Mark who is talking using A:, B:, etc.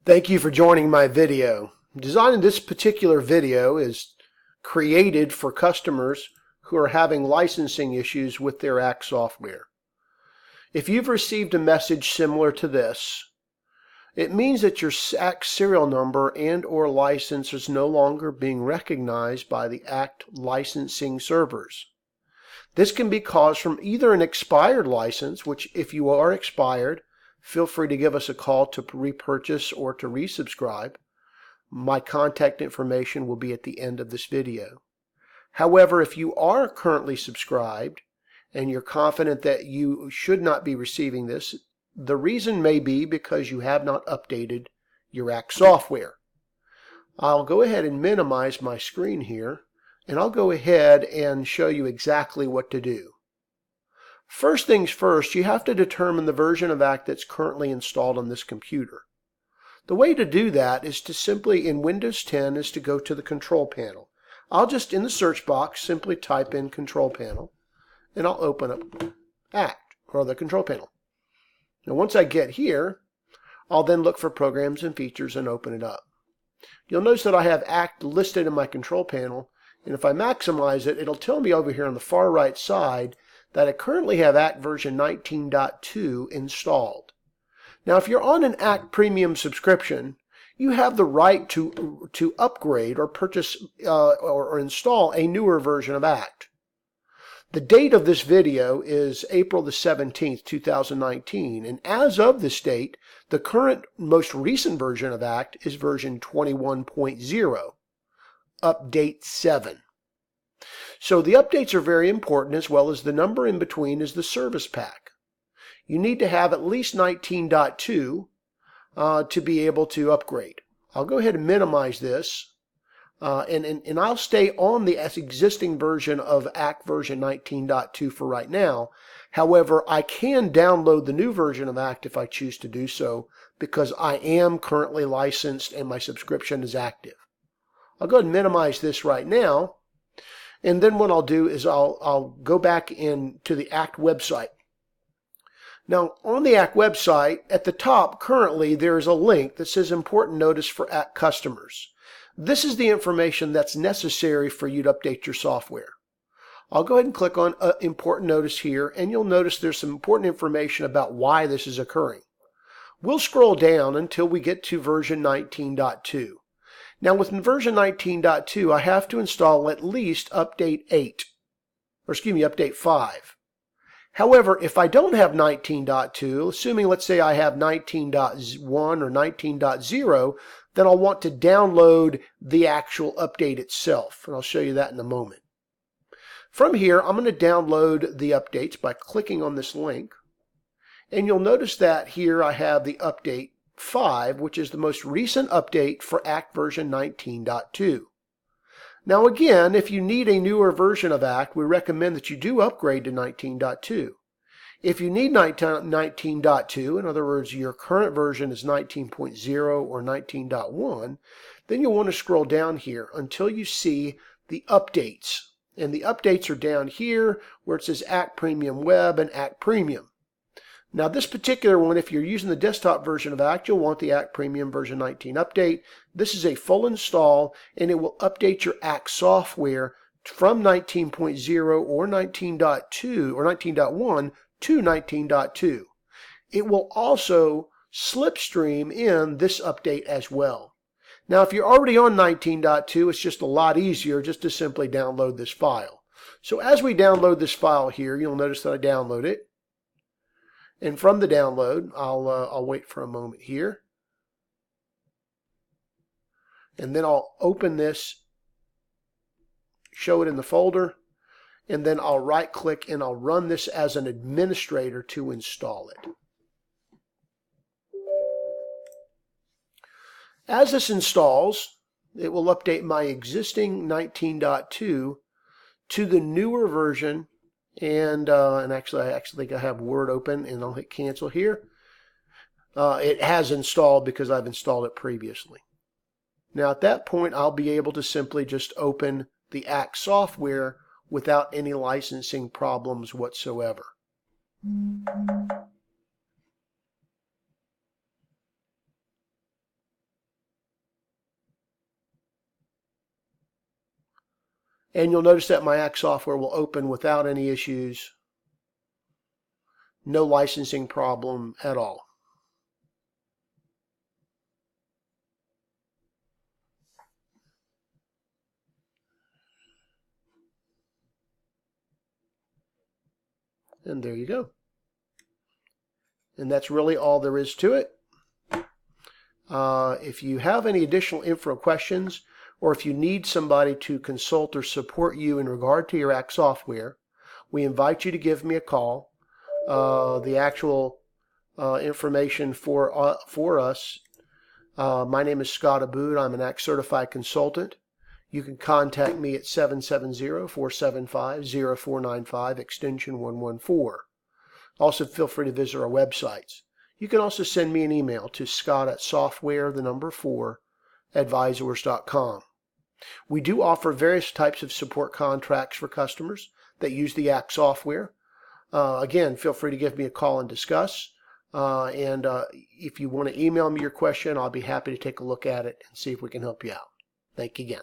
A: Thank you for joining my video. Designing this particular video is created for customers who are having licensing issues with their ACT software. If you've received a message similar to this, it means that your ACT serial number and/or license is no longer being recognized by the ACT licensing servers. This can be caused from either an expired license, which if you are expired, feel free to give us a call to repurchase or to resubscribe. My contact information will be at the end of this video. However, if you are currently subscribed and you're confident that you should not be receiving this, the reason may be because you have not updated your ACT software. I'll go ahead and minimize my screen here, and I'll go ahead and show you exactly what to do. First things first, you have to determine the version of ACT that's currently installed on this computer. The way to do that is to simply, in Windows 10, is to go to the control panel. I'll just, in the search box, simply type in control panel, and I'll open up ACT, or the control panel. Now once I get here, I'll then look for programs and features and open it up. You'll notice that I have ACT listed in my control panel, and if I maximize it, it'll tell me over here on the far right side that I currently have ACT version 19.2 installed. Now if you're on an ACT Premium subscription, you have the right to upgrade or purchase or install a newer version of ACT. The date of this video is April the 17th, 2019, and as of this date, the current most recent version of ACT is version 21.0, update 7. So the updates are very important, as well as the number in between is the service pack. You need to have at least 19.2 to be able to upgrade. I'll go ahead and minimize this, and I'll stay on the existing version of ACT version 19.2 for right now. However, I can download the new version of ACT if I choose to do so, because I am currently licensed and my subscription is active. I'll go ahead and minimize this right now. And then what I'll do is I'll go back into the ACT website. Now on the ACT website, at the top currently there is a link that says Important Notice for ACT Customers. This is the information that's necessary for you to update your software. I'll go ahead and click on Important Notice here, and you'll notice there's some important information about why this is occurring. We'll scroll down until we get to version 19.2. Now with version 19.2, I have to install at least update 5. However, if I don't have 19.2, assuming let's say I have 19.1 or 19.0, then I'll want to download the actual update itself, and I'll show you that in a moment. From here, I'm going to download the updates by clicking on this link, and you'll notice that here I have the update 5, which is the most recent update for ACT version 19.2. Now again, if you need a newer version of ACT, we recommend that you do upgrade to 19.2. If you need 19.2, in other words, your current version is 19.0 or 19.1, then you'll want to scroll down here until you see the updates. And the updates are down here where it says ACT Premium Web and ACT Premium. Now this particular one, if you're using the desktop version of ACT, you'll want the ACT Premium version 19 update. This is a full install, and it will update your ACT software from 19.0 or 19.2 or 19.1 to 19.2. It will also slipstream in this update as well. Now if you're already on 19.2, it's just a lot easier just to simply download this file. So as we download this file here, you'll notice that I download it. And from the download, I'll wait for a moment here. And then I'll open this, show it in the folder, and then I'll right click and I'll run this as an administrator to install it. As this installs, it will update my existing 19.2 to the newer version. And actually I think I have Word open, and I'll hit cancel here. It has installed because I've installed it previously. Now at that point, I'll be able to simply just open the ACT software without any licensing problems whatsoever. And you'll notice that my ACT software will open without any issues, no licensing problem at all. And there you go. And that's really all there is to it. If you have any additional info questions, or if you need somebody to consult or support you in regard to your ACT software, we invite you to give me a call. The actual information for us, my name is Scott Abood. I'm an ACT certified consultant. You can contact me at 770-475-0495, extension 114. Also, feel free to visit our websites. You can also send me an email to scott@software4advisors.com. We do offer various types of support contracts for customers that use the ACT software. Again, feel free to give me a call and discuss. If you want to email me your question, I'll be happy to take a look at it and see if we can help you out. Thank you again.